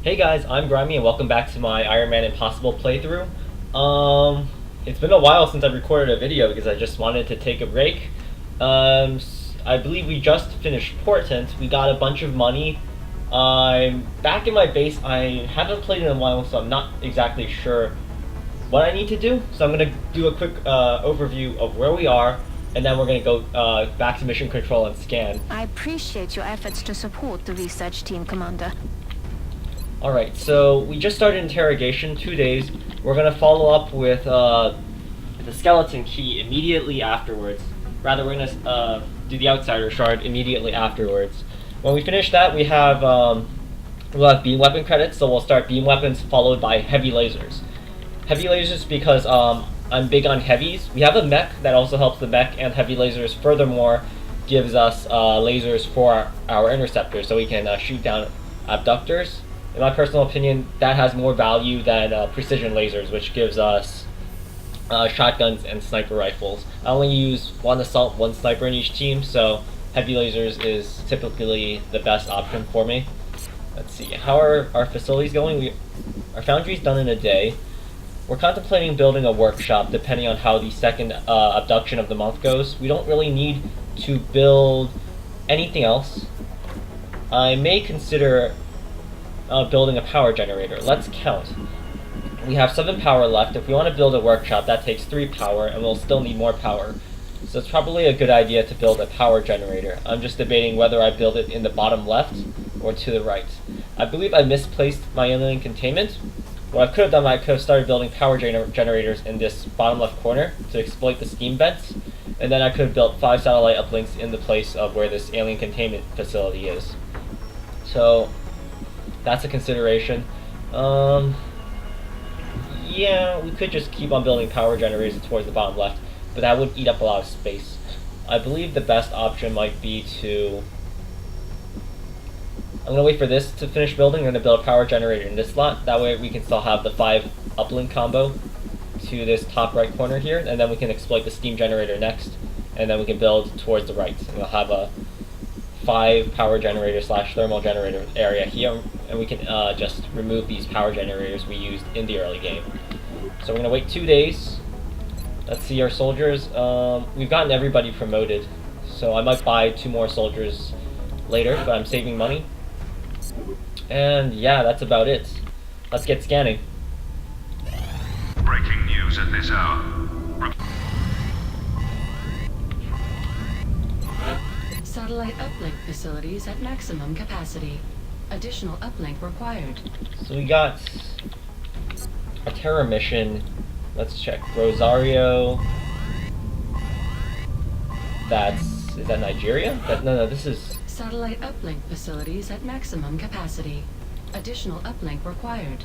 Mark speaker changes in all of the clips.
Speaker 1: Hey guys, I'm Grimy and welcome back to my Iron Man Impossible playthrough. It's been a while since I've recorded a video because I just wanted to take a break. I believe we just finished Portent. We got a bunch of money. I'm back in my base. I haven't played in a while, so I'm not exactly sure what I need to do. So I'm going to do a quick overview of where we are, and then we're going to go back to mission control and scan.
Speaker 2: I appreciate your efforts to support the research team, Commander.
Speaker 1: Alright, so we just started interrogation, 2 days. We're going to follow up with the skeleton key immediately afterwards. Rather, we're going to do the outsider shard immediately afterwards. When we finish that, we'll have beam weapon credits, so we'll start beam weapons followed by heavy lasers. Heavy lasers because I'm big on heavies. We have a mech that also helps the mech, and heavy lasers furthermore gives us lasers for our interceptors, so we can shoot down abductors. In my personal opinion, that has more value than precision lasers, which gives us shotguns and sniper rifles. I only use one assault, one sniper in each team, so heavy lasers is typically the best option for me. Let's see, how are our facilities going? Our foundry's done in a day. We're contemplating building a workshop depending on how the second abduction of the month goes. We don't really need to build anything else. I may consider building a power generator. Let's count. We have 7 power left. If we want to build a workshop, that takes 3 power, and we'll still need more power. So it's probably a good idea to build a power generator. I'm just debating whether I build it in the bottom left or to the right. I believe I misplaced my alien containment. What I could have done, I could have started building power generators in this bottom left corner to exploit the steam vents, and then I could have built 5 satellite uplinks in the place of where this alien containment facility is. So that's a consideration. Yeah, we could just keep on building power generators towards the bottom left, but that would eat up a lot of space. I believe the best option might be to... I'm going to wait for this to finish building. I'm going to build a power generator in this slot. That way we can still have the 5 uplink combo to this top right corner here, and then we can exploit the steam generator next, and then we can build towards the right. And we'll have a 5 power generator / thermal generator area here, and we can just remove these power generators we used in the early game. So we're going to wait 2 days. Let's see our soldiers. We've gotten everybody promoted, so I might buy 2 more soldiers later, but I'm saving money. And yeah, that's about it. Let's get scanning.
Speaker 3: Breaking news at this hour.
Speaker 4: Satellite uplink facilities at maximum capacity. Additional uplink required.
Speaker 1: So we got a terror mission. Let's check. Rosario. Is that Nigeria? No, this is...
Speaker 4: Satellite uplink facilities at maximum capacity. Additional uplink required.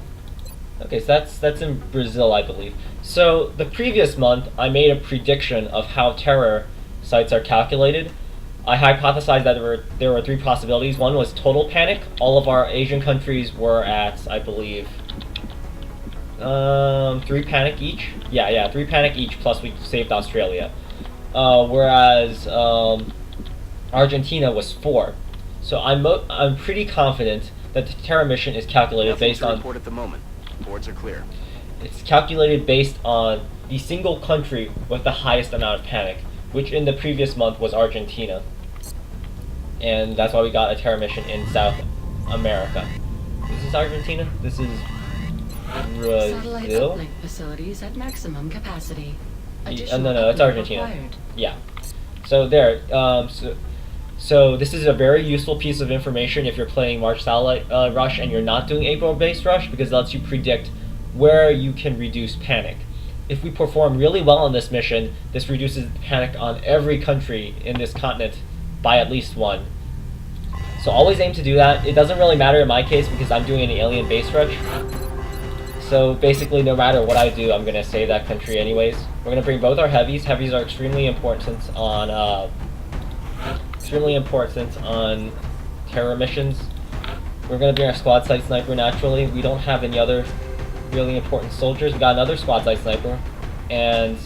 Speaker 1: Okay, so that's in Brazil, I believe. So the previous month, I made a prediction of how terror sites are calculated. I hypothesized that there were 3 possibilities. One was total panic. All of our Asian countries were at, I believe, 3 panic each. Yeah, 3 panic each, plus we saved Australia. Whereas Argentina was 4. So I'm pretty confident that the terror mission is calculated based on...
Speaker 5: report at the moment. Boards are clear.
Speaker 1: It's calculated based on the single country with the highest amount of panic, which in the previous month was Argentina. And that's why we got a terror mission in South America. This is Argentina? This is
Speaker 4: Satellite
Speaker 1: Brazil?
Speaker 4: uplink facilities at maximum capacity.
Speaker 1: No, it's
Speaker 4: uplink
Speaker 1: Argentina.
Speaker 4: required.
Speaker 1: Yeah. So there. So this is a very useful piece of information if you're playing March Satellite Rush and you're not doing April-based Rush, because it lets you predict where you can reduce panic. If we perform really well on this mission, this reduces panic on every country in this continent by at least 1. So always aim to do that. It doesn't really matter in my case because I'm doing an alien base rush. So basically no matter what I do, I'm going to save that country anyways. We're going to bring both our heavies. Heavies are extremely important on terror missions. We're going to bring our squad site sniper naturally. We don't have any other really important soldiers. We got another squad site sniper, and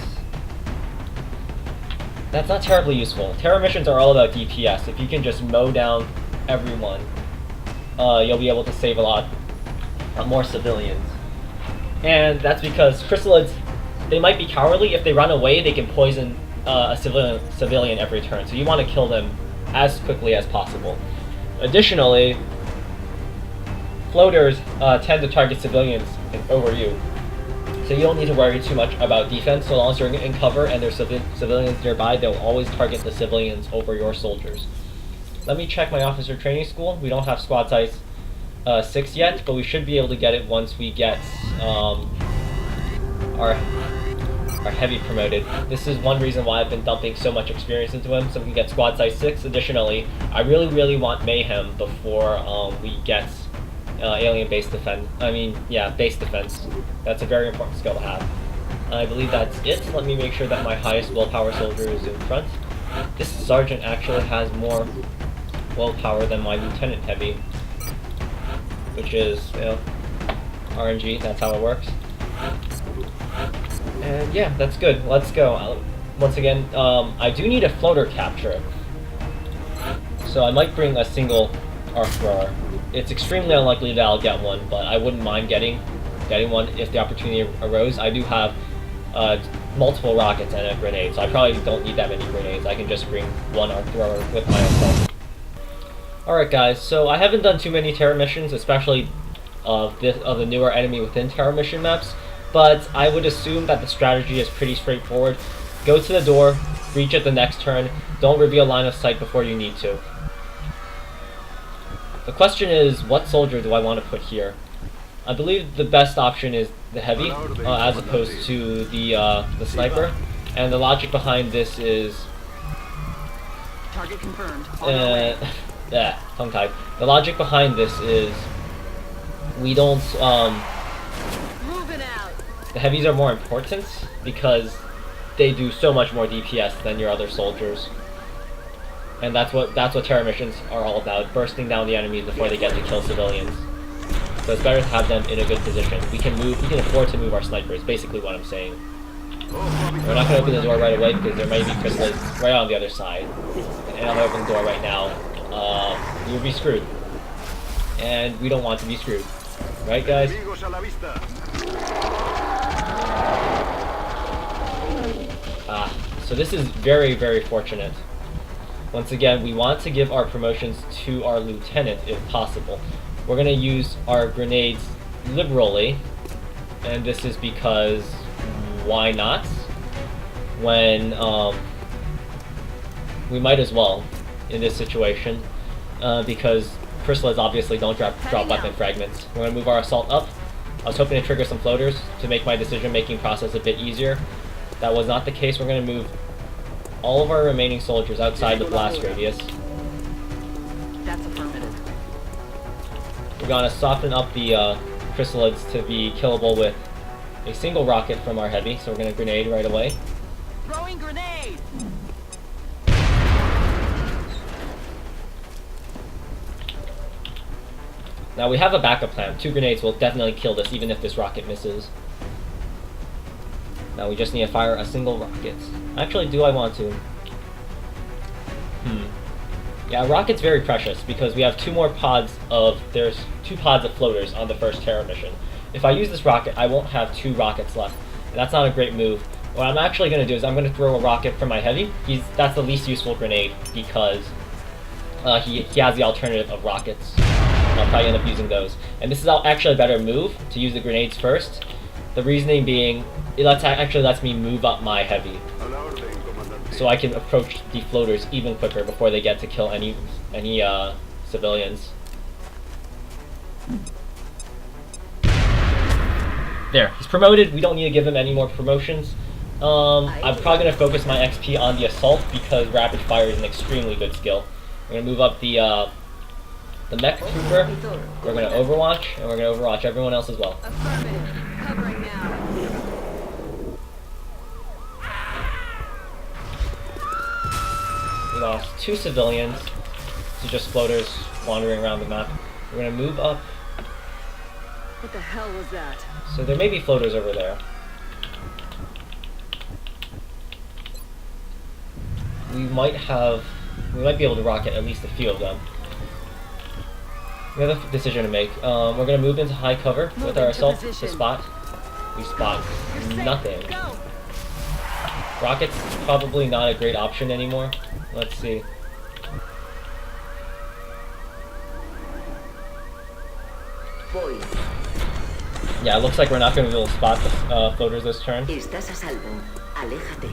Speaker 1: that's not terribly useful. Terror missions are all about DPS. If you can just mow down everyone, you'll be able to save a lot more civilians. And that's because Chrysalids, they might be cowardly. If they run away, they can poison a civilian every turn. So you want to kill them as quickly as possible. Additionally, floaters tend to target civilians over you. So you don't need to worry too much about defense. So long as you're in cover and there's civilians nearby, they'll always target the civilians over your soldiers. Let me check my officer training school. We don't have squad size 6 yet, but we should be able to get it once we get our heavy promoted. This is one reason why I've been dumping so much experience into him, so we can get squad size 6. Additionally, I really want mayhem before we get alien base defense. Base defense. That's a very important skill to have. I believe that's it. Let me make sure that my highest willpower soldier is in front. This sergeant actually has more willpower than my lieutenant heavy, which is, RNG. That's how it works. And yeah, that's good. Let's go. Once again, I do need a floater capture, so I might bring a single arc thrower. It's extremely unlikely that I'll get one, but I wouldn't mind getting one if the opportunity arose. I do have multiple rockets and a grenade, so I probably don't need that many grenades. I can just bring one arc thrower with myself. Alright guys, so I haven't done too many terror missions, especially of the newer enemy within terror mission maps, but I would assume that the strategy is pretty straightforward. Go to the door, reach it the next turn, don't reveal line of sight before you need to. The question is, what soldier do I want to put here? I believe the best option is the heavy, as opposed to the sniper, and the logic behind this is...
Speaker 3: Target confirmed.
Speaker 1: Tongue-tied. The logic behind this is we don't,
Speaker 3: Moving out.
Speaker 1: the heavies are more important because they do so much more DPS than your other soldiers. And that's what terror missions are all about, bursting down the enemies before they get to kill civilians. So it's better to have them in a good position. We can afford to move our snipers, basically what I'm saying. We're not going to open the door right away because there might be Chryssalids right on the other side. And I'll open the door right now. You'll be screwed. And we don't want to be screwed. Right, guys? So this is very fortunate. Once again, we want to give our promotions to our lieutenant if possible. We're going to use our grenades liberally, and this is because why not? When we might as well in this situation, because Chrysalids obviously don't drop weapon fragments. We're going to move our assault up. I was hoping to trigger some floaters to make my decision-making process a bit easier. That was not the case. We're going to move all of our remaining soldiers outside the blast radius.
Speaker 3: That's affirmative.
Speaker 1: We're going to soften up the Chrysalids to be killable with a single rocket from our heavy, so we're going to grenade right away.
Speaker 3: Throwing grenade.
Speaker 1: Now we have a backup plan. 2 grenades will definitely kill this, even if this rocket misses. Now we just need to fire a single rocket. Actually, do I want to? Yeah, rocket's very precious because we have 2 more pods of... There's 2 pods of floaters on the first terror mission. If I use this rocket, I won't have 2 rockets left. And that's not a great move. What I'm actually going to do is I'm going to throw a rocket from my heavy. That's the least useful grenade because he has the alternative of rockets. I'll probably end up using those. And this is actually a better move, to use the grenades first. The reasoning being, it actually lets me move up my heavy, so I can approach the floaters even quicker before they get to kill any civilians. There, he's promoted. We don't need to give him any more promotions. I'm probably going to focus my XP on the assault because rapid fire is an extremely good skill. We're going to move up the mech trooper. We're going to overwatch, and we're going to overwatch everyone else as well.
Speaker 3: Affirmative. Covering now.
Speaker 1: We lost 2 civilians to just floaters wandering around the map. We're going to move up.
Speaker 3: What the hell was that?
Speaker 1: So there may be floaters over there. We might be able to rocket at least a few of them. We have a decision to make. We're gonna move into high cover
Speaker 3: Move
Speaker 1: with our
Speaker 3: into
Speaker 1: assault to
Speaker 3: position.
Speaker 1: spot. We spot
Speaker 3: You're safe.
Speaker 1: nothing.
Speaker 3: Go.
Speaker 1: Rockets probably not a great option anymore. Let's see. Yeah, it looks like we're not going to be able to spot the floaters this turn.
Speaker 6: Estás a salvo. Aléjate.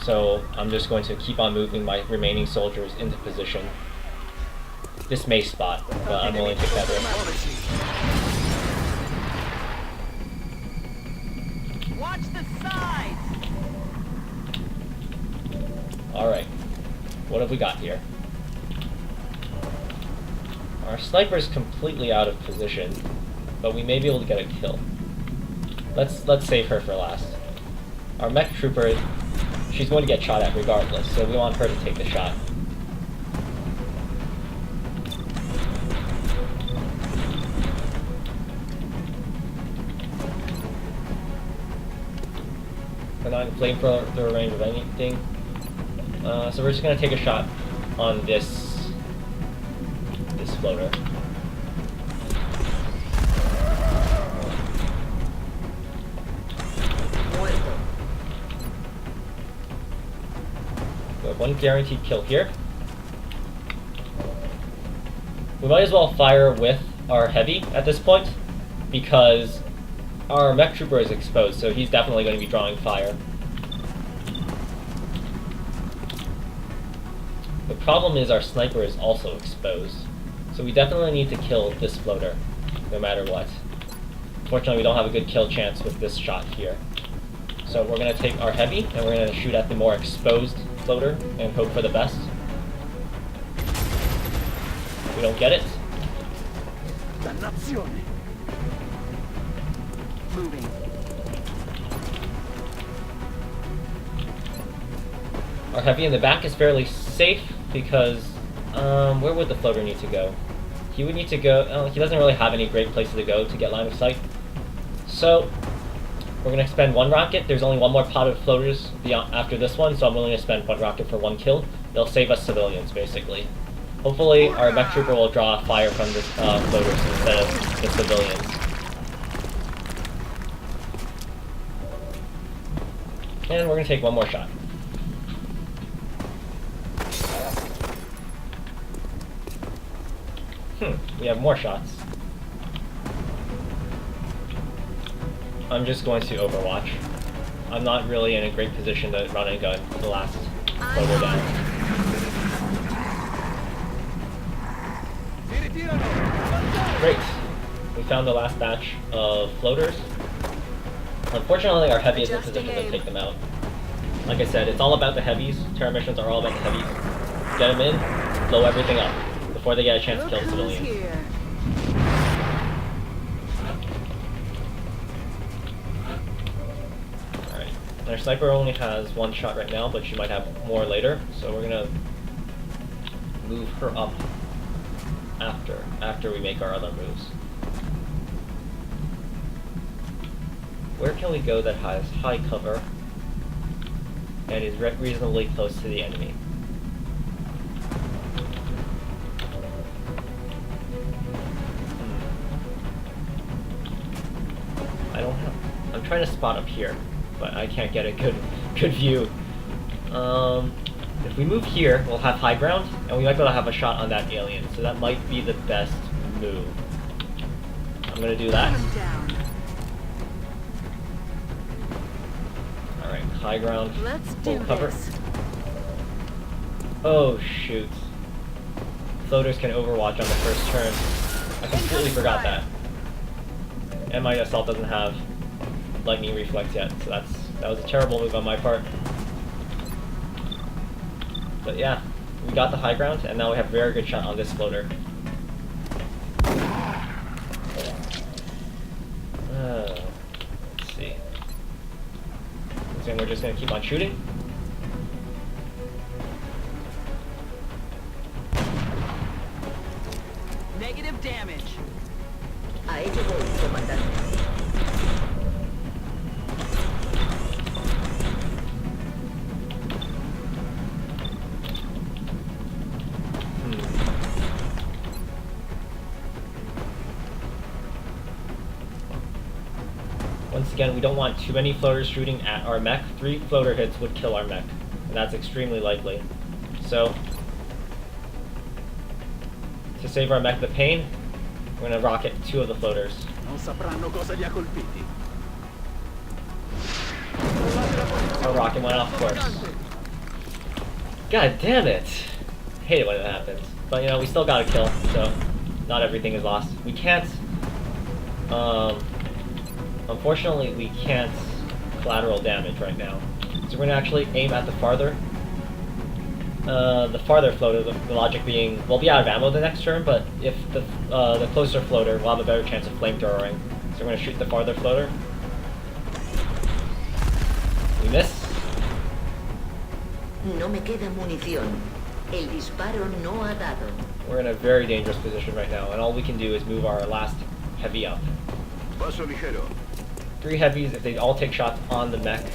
Speaker 1: So I'm just going to keep on moving my remaining soldiers into position. This may spot, but I'm willing to take that risk.
Speaker 3: Watch the sides.
Speaker 1: Alright. What have we got here? Our sniper's completely out of position, but we may be able to get a kill. Let's save her for last. Our mech trooper, she's going to get shot at regardless, so we want her to take the shot. We're not in flamethrower range of anything. So we're just gonna take a shot on this floater. We have one guaranteed kill here. We might as well fire with our heavy at this point, because our mech trooper is exposed, so he's definitely going to be drawing fire. The problem is our sniper is also exposed, so we definitely need to kill this floater, no matter what. Fortunately, we don't have a good kill chance with this shot here. So we're going to take our heavy, and we're going to shoot at the more exposed floater, and hope for the best. We don't get it.
Speaker 3: Moving.
Speaker 1: Our heavy in the back is fairly safe, because where would the floater need to go? He would need to go, he doesn't really have any great places to go to get line of sight. So we're going to expend one rocket. There's only one more pot of floaters after this one, so I'm willing to spend one rocket for one kill. They'll save us civilians, basically. Hopefully our mech trooper will draw fire from the floaters instead of the civilians. And we're going to take one more shot. We have more shots. I'm just going to overwatch. I'm not really in a great position to run and gun the last floater down. Great. We found the last batch of floaters. Unfortunately, our heavy is in position to take them out. Like I said, it's all about the heavies. Terror missions are all about the heavies. Get them in, blow everything up before they get a chance to kill civilians. Alright. Our sniper only has one shot right now, but she might have more later, so we're gonna move her up after we make our other moves. Where can we go that has high cover and is reasonably close to the enemy? I'm trying to spot up here, but I can't get a good view. If we move here, we'll have high ground, and we might be able to have a shot on that alien, so that might be the best move. I'm gonna do that. Alright, high ground, full cover. Oh shoot. Floaters can overwatch on the first turn. I completely forgot that. And my assault doesn't have lightning reflex yet, so that was a terrible move on my part. But yeah, we got the high ground, and now we have a very good shot on this floater. Let's see. So we're just gonna keep on shooting.
Speaker 3: Negative damage.
Speaker 6: A ello voy, comandante.
Speaker 1: Once again, we don't want too many floaters shooting at our mech. 3 floater hits would kill our mech, and that's extremely likely. So, to save our mech the pain, we're going to rocket 2 of the floaters.
Speaker 5: Non sapranno cosa li ha colpiti.
Speaker 1: Our rocket went off course. God damn it! Hate it when it happens. But you know, we still got a kill, so not everything is lost. We can't, unfortunately we can't collateral damage right now. So we're gonna actually aim at the farther floater, the logic being, we'll be out of ammo the next turn, but if the closer floater, we'll have a better chance of flamethrowing. So we're gonna shoot the farther floater. We miss.
Speaker 6: No me queda munición. El disparo no ha dado.
Speaker 1: We're in a very dangerous position right now, and all we can do is move our last heavy up.
Speaker 5: Paso ligero.
Speaker 1: 3 heavies, if they all take shots on the mech,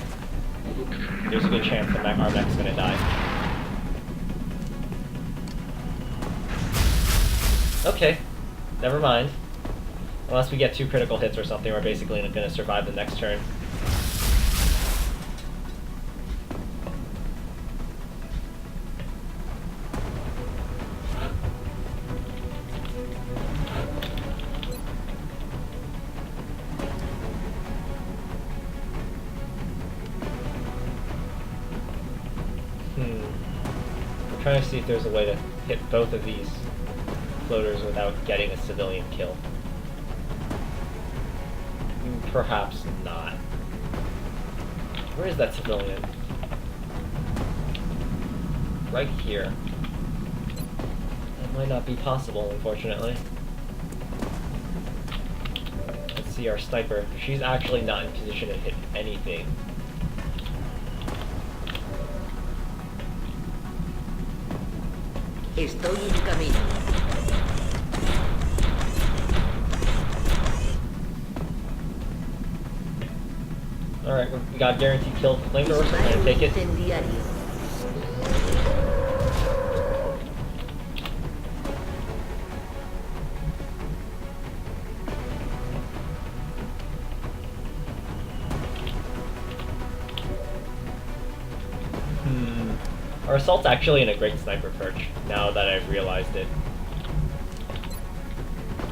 Speaker 1: there's a good chance our mech's gonna die. Okay, never mind. Unless we get 2 critical hits or something, we're basically gonna survive the next turn. I'm trying to see if there's a way to hit both of these floaters without getting a civilian kill. Perhaps not. Where is that civilian? Right here. That might not be possible, unfortunately. Let's see our sniper. She's actually not in position to hit anything.
Speaker 6: Estoy en camino.
Speaker 1: Alright, we got guaranteed kill with flamethrower, so we're gonna take it.
Speaker 6: Incendiario.
Speaker 1: Our assault's actually in a great sniper perch, now that I've realized it.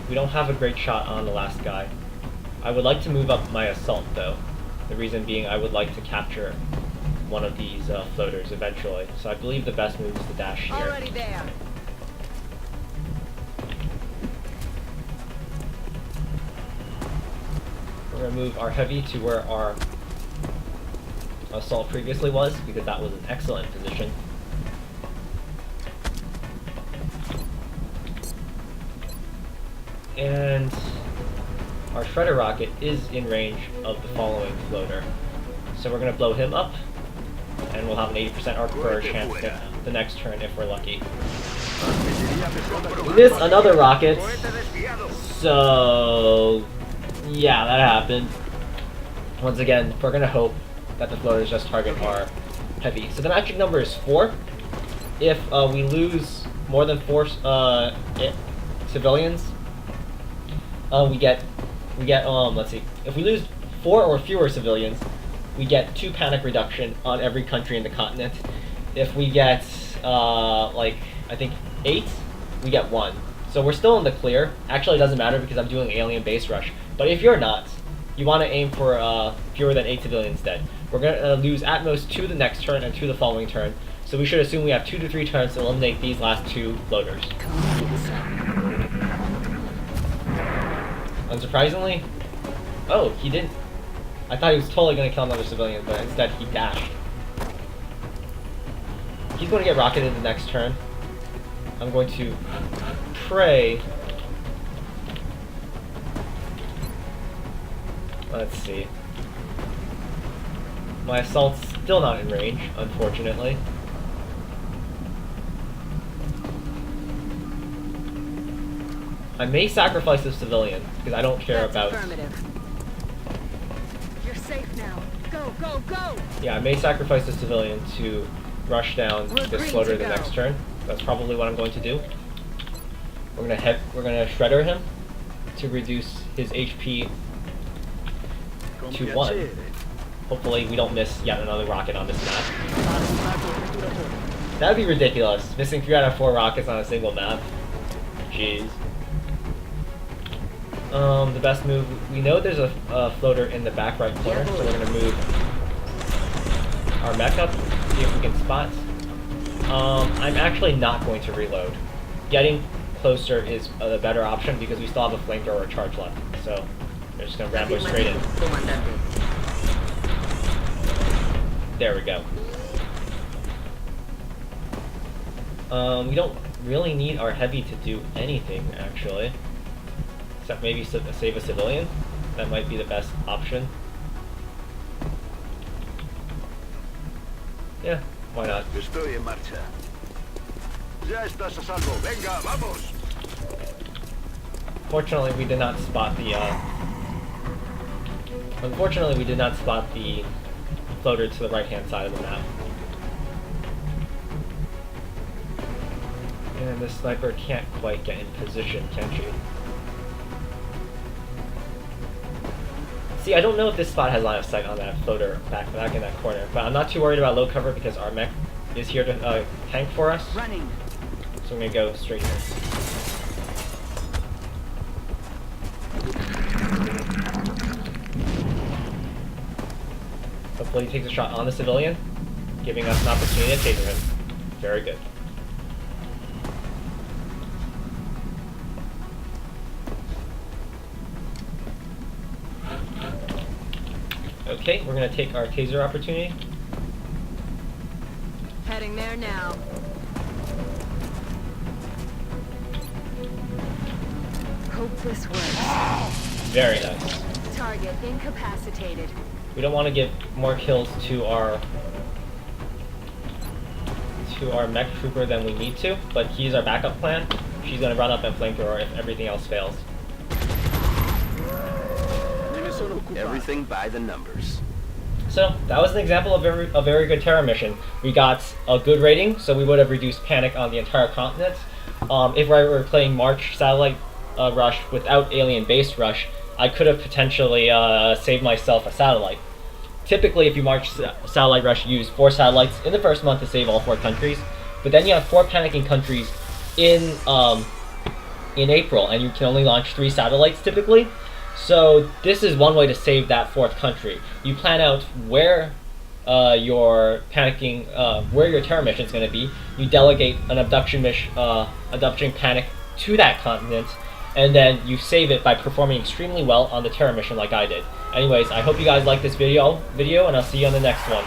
Speaker 1: We don't have a great shot on the last guy. I would like to move up my assault, though. The reason being I would like to capture one of these floaters eventually. So I believe the best move is to dash here.
Speaker 3: Already there.
Speaker 1: We're going to move our heavy to where our assault previously was, because that was an excellent position. And our shredder rocket is in range of the following floater. So we're going to blow him up, and we'll have an 80% arc per chance the next turn if we're lucky. We miss another rocket, so yeah, that happened. Once again, we're going to hope that the floaters just target our heavy. So the magic number is 4. If we lose more than 4 civilians, we get let's see, if we lose 4 or fewer civilians, we get 2 panic reduction on every country in the continent. If we get like I think 8, we get 1. So we're still in the clear. Actually, it doesn't matter because I'm doing alien base rush. But if you're not, you want to aim for fewer than 8 civilians dead. We're gonna lose at most 2 the next turn and 2 the following turn. So we should assume we have 2 to 3 turns to eliminate these last 2 floaters. Unsurprisingly, oh, he didn't. I thought he was totally going to kill another civilian, but instead he dashed. He's going to get rocketed the next turn. I'm going to pray. Let's see. My assault's still not in range, unfortunately. I may sacrifice a civilian, because I don't care about...
Speaker 3: Affirmative. You're safe now. Go, go, go!
Speaker 1: Yeah, I may sacrifice a civilian to rush down this floater the next turn. That's probably what I'm going to do. We're gonna shredder him to reduce his HP
Speaker 5: Con
Speaker 1: 2-1.
Speaker 5: piacere.
Speaker 1: Hopefully we don't miss yet another rocket on this map.
Speaker 5: Armato trituratore.
Speaker 1: That would be ridiculous. Missing 3 out of 4 rockets on a single map. Jeez. The best move. We know there's a floater in the back right corner, so we're gonna move our mech up, see if we can spot. I'm actually not going to reload. Getting closer is the better option because we still have a flamethrower charge left. So we're just gonna rambo straight in.
Speaker 6: Comandante.
Speaker 1: There we go. We don't really need our heavy to do anything, actually. Except maybe save a civilian. That might be the best option. Yeah, why not?
Speaker 5: Estoy en marcha. Ya estás a salvo. Venga, vamos.
Speaker 1: Fortunately, we did not spot the. Unfortunately, we did not spot the floater to the right-hand side of the map. And the sniper can't quite get in position, can she? See, I don't know if this spot has line of sight on that floater back in that corner, but I'm not too worried about low cover because our mech is here to tank for us.
Speaker 3: Running.
Speaker 1: So I'm gonna go straight here. Hopefully he takes a shot on the civilian, giving us an opportunity to taser him. Very good. Okay, we're gonna take our taser opportunity.
Speaker 3: Heading there now. Hope this works.
Speaker 1: Very nice.
Speaker 3: Target incapacitated.
Speaker 1: We don't want to give more kills to our mech trooper than we need to, but he's our backup plan. She's gonna run up and flamethrower if everything else fails.
Speaker 5: Me ne sono occupato. Everything by the numbers.
Speaker 1: So that was an example of a very good terror mission. We got a good rating, so we would have reduced panic on the entire continent. If I were playing March Satellite Rush without Alien Base Rush, I could have potentially saved myself a satellite. Typically, if you March Satellite Rush, you use 4 satellites in the first month to save all 4 countries, but then you have 4 panicking countries in April, and you can only launch 3 satellites typically. So this is one way to save that 4th country. You plan out where your panicking, where your terror mission is going to be. You delegate an abduction panic to that continent, and then you save it by performing extremely well on the terror mission like I did. Anyways, I hope you guys like this video, and I'll see you on the next one.